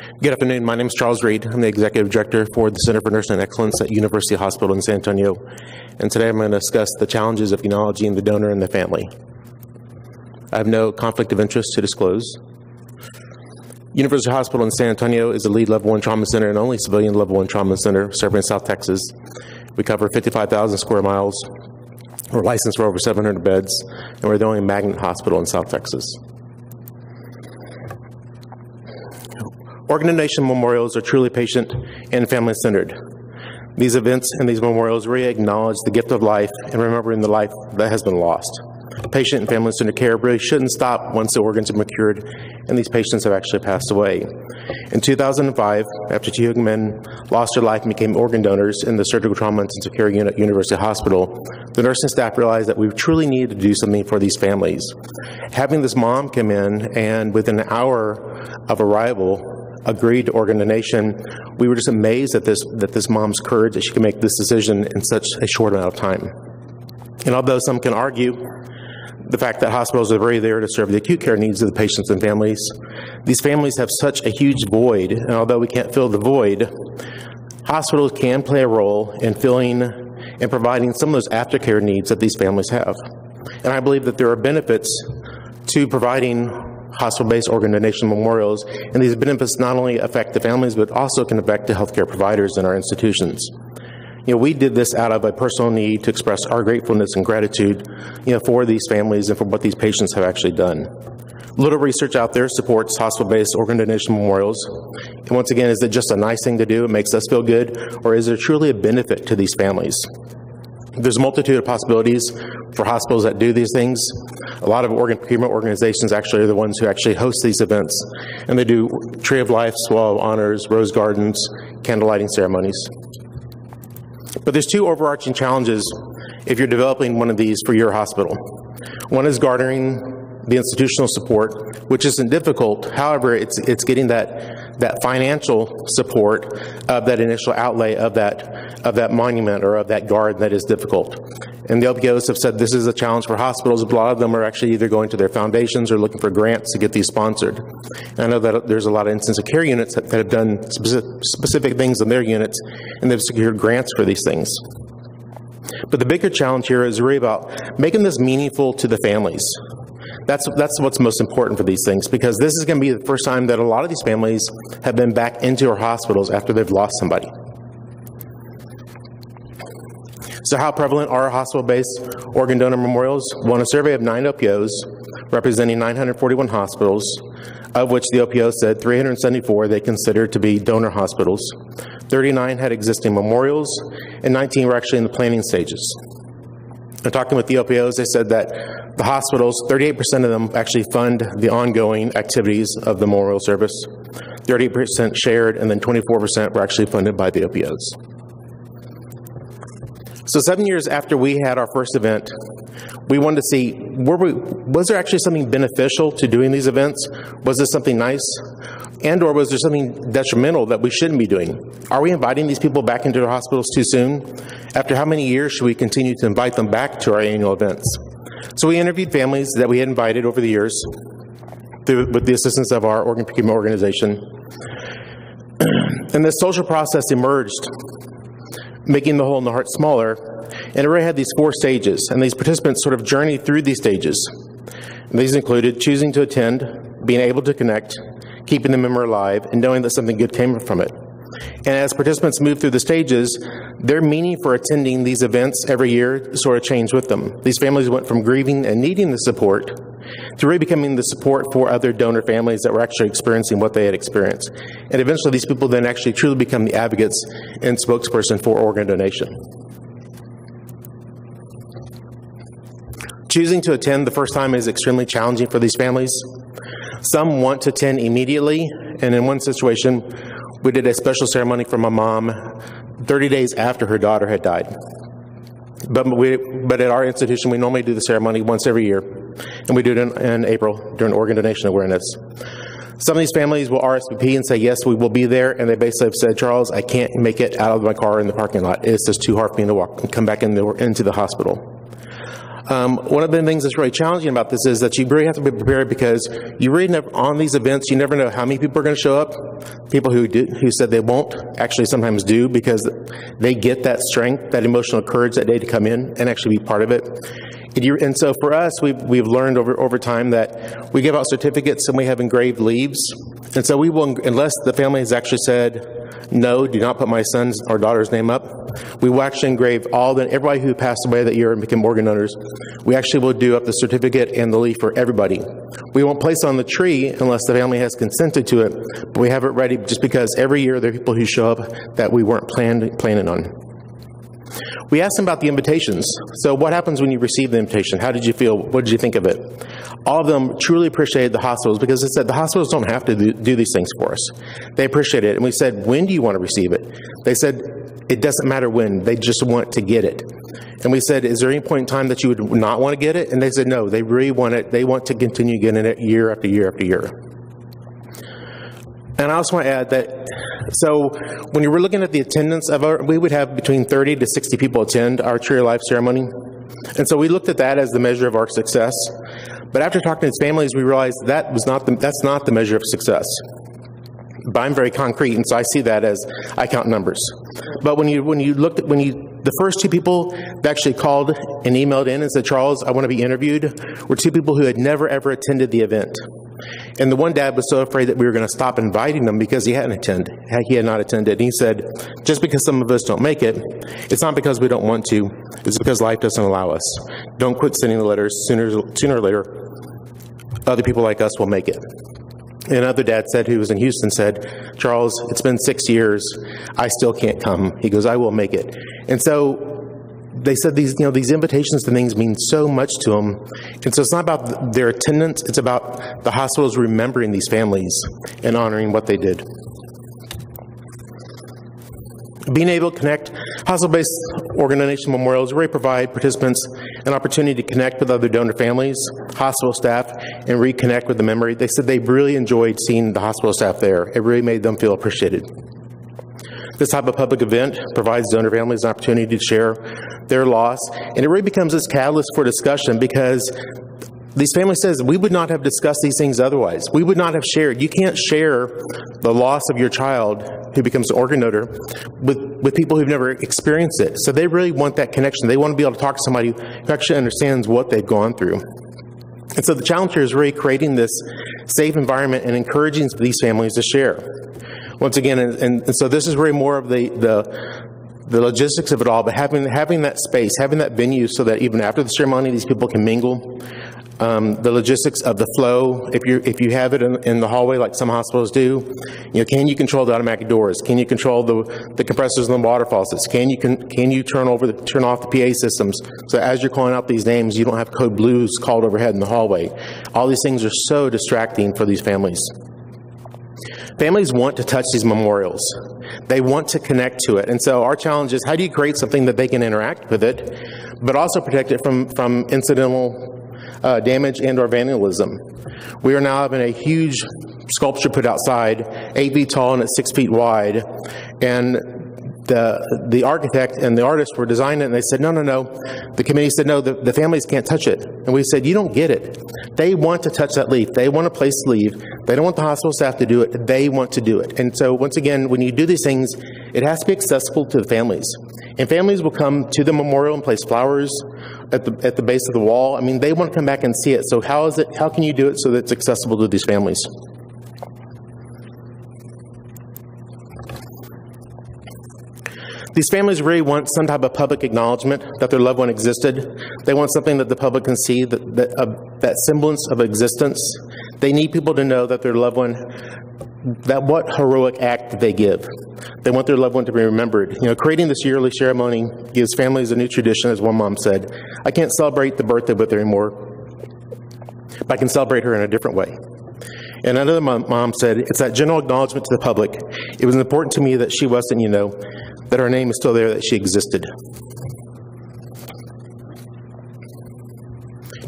Good afternoon. My name is Charles Reed. I'm the Executive Director for the Center for Nursing Excellence at University Hospital in San Antonio. And today I'm going to discuss the challenges of acknowledging the donor and the family. I have no conflict of interest to disclose. University Hospital in San Antonio is a LEED Level 1 trauma center and only civilian Level 1 trauma center serving South Texas. We cover 55,000 square miles. We're licensed for over 700 beds, and we're the only magnet hospital in South Texas. Organ donation memorials are truly patient and family-centered. These events and these memorials really acknowledge the gift of life and remembering the life that has been lost. Patient and family-centered care really shouldn't stop once the organs are matured and these patients have actually passed away. In 2005, after two young men lost their life and became organ donors in the surgical trauma intensive care unit at University Hospital, the nursing staff realized that we truly needed to do something for these families. Having this mom come in and within an hour of arrival agreed to organ donation, we were just amazed at this mom's courage that she could make this decision in such a short amount of time. And although some can argue the fact that hospitals are very there to serve the acute care needs of the patients and families, these families have such a huge void, and although we can't fill the void, hospitals can play a role in filling and providing some of those aftercare needs that these families have. And I believe that there are benefits to providing hospital-based organ donation memorials, and these benefits not only affect the families, but also can affect the healthcare providers in our institutions. We did this out of a personal need to express our gratefulness and gratitude, for these families and for what these patients have actually done. Little research out there supports hospital-based organ donation memorials. And once again, is it just a nice thing to do? It makes us feel good, or is there truly a benefit to these families? There's a multitude of possibilities for hospitals that do these things. A lot of organ procurement organizations actually are the ones who actually host these events, and they do Tree of Life, Swallow Honors, Rose Gardens, candlelighting ceremonies. But there's two overarching challenges if you're developing one of these for your hospital. One is garnering the institutional support, which isn't difficult. However, it's getting that financial support of that initial outlay of that monument or of that garden that is difficult. And the LPOs have said this is a challenge for hospitals. A lot of them are actually either going to their foundations or looking for grants to get these sponsored. And I know that there's a lot of intensive care units that have done specific things in their units, and they've secured grants for these things. But the bigger challenge here is really about making this meaningful to the families. That's what's most important for these things, because this is going to be the first time that a lot of these families have been back into our hospitals after they've lost somebody. So how prevalent are hospital-based organ donor memorials? Well, in a survey of 9 OPOs representing 941 hospitals, of which the OPO said 374 they considered to be donor hospitals, 39 had existing memorials, and 19 were actually in the planning stages. And talking with the OPOs, they said that the hospitals, 38% of them actually fund the ongoing activities of the memorial service, 30% shared, and then 24% were actually funded by the OPOs. So 7 years after we had our first event, we wanted to see, was there actually something beneficial to doing these events? Was this something nice? And or was there something detrimental that we shouldn't be doing? Are we inviting these people back into our hospitals too soon? After how many years should we continue to invite them back to our annual events? So we interviewed families that we had invited over the years with the assistance of our organ procurement organization. And this social process emerged, making the hole in the heart smaller, and it really had these 4 stages, and these participants sort of journeyed through these stages. And these included choosing to attend, being able to connect, keeping the memory alive, and knowing that something good came from it. And as participants moved through the stages, their meaning for attending these events every year sort of changed with them. These families went from grieving and needing the support to really becoming the support for other donor families that were actually experiencing what they had experienced. And eventually these people then actually truly become the advocates and spokesperson for organ donation. Choosing to attend the first time is extremely challenging for these families. Some want to attend immediately, and in one situation, we did a special ceremony for my mom 30 days after her daughter had died. But at our institution, we normally do the ceremony once every year, and we do it in April during Organ Donation Awareness. Some of these families will RSVP and say, yes, we will be there, and they basically have said, Charles, I can't make it out of my car in the parking lot. It's just too hard for me to walk and come back into the hospital. One of the things that's really challenging about this is that you really have to be prepared, because you really never, on these events, you never know how many people are going to show up. People who said they won't actually sometimes do, because they get that strength, that emotional courage that day to come in and actually be part of it. And so for us, we've learned over time that we give out certificates and we have engraved leaves. And so we will, unless the family has actually said, no, do not put my son's or daughter's name up, we will actually engrave everybody who passed away that year and became organ donors. We actually will do up the certificate and the leaf for everybody. We won't place it on the tree unless the family has consented to it, but we have it ready just because every year there are people who show up that we weren't planning on. We asked them about the invitations. So what happens when you receive the invitation? How did you feel? What did you think of it? All of them truly appreciated the hospitals, because they said the hospitals don't have to do these things for us. They appreciate it. And we said, when do you want to receive it? They said, it doesn't matter when. They just want to get it. And we said, is there any point in time that you would not want to get it? And they said, no, they really want it. They want to continue getting it year after year after year. And I also want to add that, so when you were looking at the attendance we would have between 30 to 60 people attend our Tree of Life ceremony. And so we looked at that as the measure of our success. But after talking to these families, we realized that's not the measure of success. But I'm very concrete, and so I see that as I count numbers. But the first two people that actually called and emailed in and said, Charles, I want to be interviewed, were two people who had never ever attended the event. And the one dad was so afraid that we were going to stop inviting them because he had not attended. And he said, just because some of us don't make it, it's not because we don't want to, it's because life doesn't allow us. Don't quit sending the letters. Sooner or later, other people like us will make it. And another dad said, who was in Houston, said, Charles, it's been 6 years. I still can't come. He goes, I will make it. And so they said these invitations to things mean so much to them. And so it's not about their attendance. It's about the hospitals remembering these families and honoring what they did. Being able to connect, hospital-based organ donation memorials really provide participants an opportunity to connect with other donor families, hospital staff, and reconnect with the memory. They said they really enjoyed seeing the hospital staff there. It really made them feel appreciated. This type of public event provides donor families an opportunity to share their loss, and it really becomes this catalyst for discussion, because these families says we would not have discussed these things otherwise. We would not have shared. You can't share the loss of your child who becomes an organ donor with people who've never experienced it. So they really want that connection. They want to be able to talk to somebody who actually understands what they've gone through. And so the challenge here is really creating this safe environment and encouraging these families to share. Once again, and so this is really more of the logistics of it all, but having that space, having that venue so that even after the ceremony, these people can mingle. The logistics of the flow, if you have it in the hallway like some hospitals do, can you control the automatic doors? Can you control the compressors and the water faucets? Can you turn off the PA systems so as you're calling out these names, you don't have code blues called overhead in the hallway? All these things are so distracting for these families. Families want to touch these memorials. They want to connect to it. And so our challenge is, how do you create something that they can interact with it, but also protect it from incidental damage and or vandalism? We are now having a huge sculpture put outside, 8 feet tall and it's 6 feet wide. And the architect and the artist were designing it, and they said, no. The committee said, no, the families can't touch it. And we said, you don't get it. They want to touch that leaf. They want to place the leaf. They don't want the hospital staff to do it. They want to do it. And so once again, when you do these things, it has to be accessible to the families. And families will come to the memorial and place flowers at the base of the wall. I mean, they want to come back and see it. So how can you do it so that it's accessible to these families? These families really want some type of public acknowledgement that their loved one existed. They want something that the public can see, that semblance of existence. They need people to know that their loved one, that what heroic act did they give. They want their loved one to be remembered. Creating this yearly ceremony gives families a new tradition, as one mom said. I can't celebrate the birthday with her anymore, but I can celebrate her in a different way. And another mom said, it's that general acknowledgement to the public. It was important to me that she wasn't, that her name is still there, that she existed.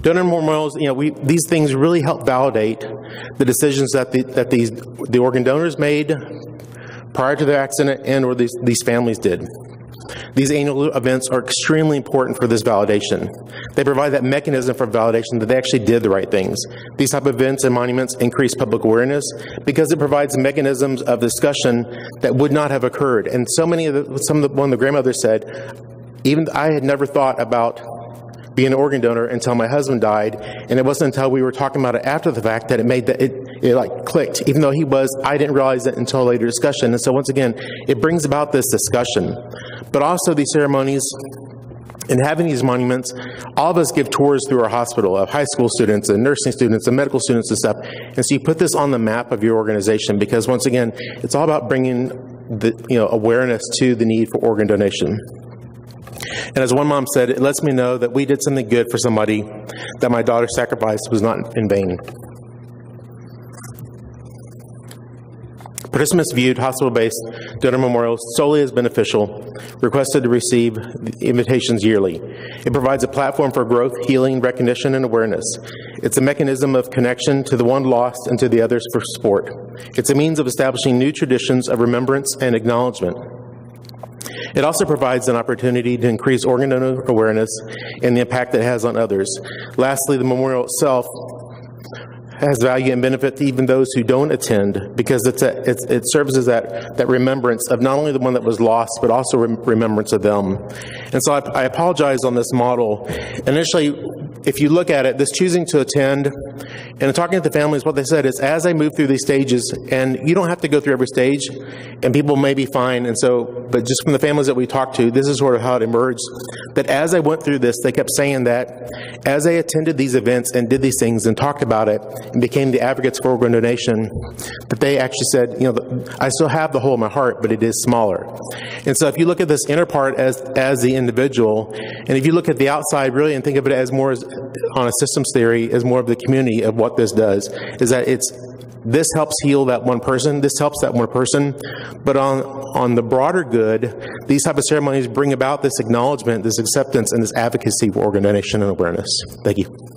Donor memorials, these things really help validate the decisions that the organ donors made prior to the accident and or these families did. These annual events are extremely important for this validation. They provide that mechanism for validation that they actually did the right things. These type of events and monuments increase public awareness because it provides mechanisms of discussion that would not have occurred. And one of the grandmothers said, even I had never thought about being an organ donor until my husband died, and it wasn't until we were talking about it after the fact that it like clicked. Even though he was, I didn't realize it until a later discussion. And so once again, it brings about this discussion. But also these ceremonies and having these monuments, all of us give tours through our hospital of high school students and nursing students and medical students and stuff. And so you put this on the map of your organization because once again, it's all about bringing the awareness to the need for organ donation. And as one mom said, it lets me know that we did something good for somebody, that my daughter's sacrifice was not in vain. Participants viewed hospital-based donor memorials solely as beneficial, requested to receive invitations yearly. It provides a platform for growth, healing, recognition, and awareness. It's a mechanism of connection to the one lost and to the others for support. It's a means of establishing new traditions of remembrance and acknowledgement. It also provides an opportunity to increase organ donor awareness and the impact that it has on others. Lastly, the memorial itself has value and benefit to even those who don't attend because it serves as that remembrance of not only the one that was lost, but also remembrance of them. And so I apologize on this model. Initially, if you look at it, this choosing to attend and talking to the families, what they said is as I move through these stages, and you don't have to go through every stage, and people may be fine, and so, but just from the families that we talked to, this is sort of how it emerged, that as I went through this, they kept saying that as I attended these events and did these things and talked about it and became the advocates for organ donation, that they actually said, I still have the hole in my heart, but it is smaller. And so if you look at this inner part as the individual, and if you look at the outside really and think of it as more as on a systems theory, as more of the community of what this does, is that this helps heal that one person, this helps that one person, but on the broader good, these type of ceremonies bring about this acknowledgement, this acceptance, and this advocacy for organ donation and awareness. Thank you.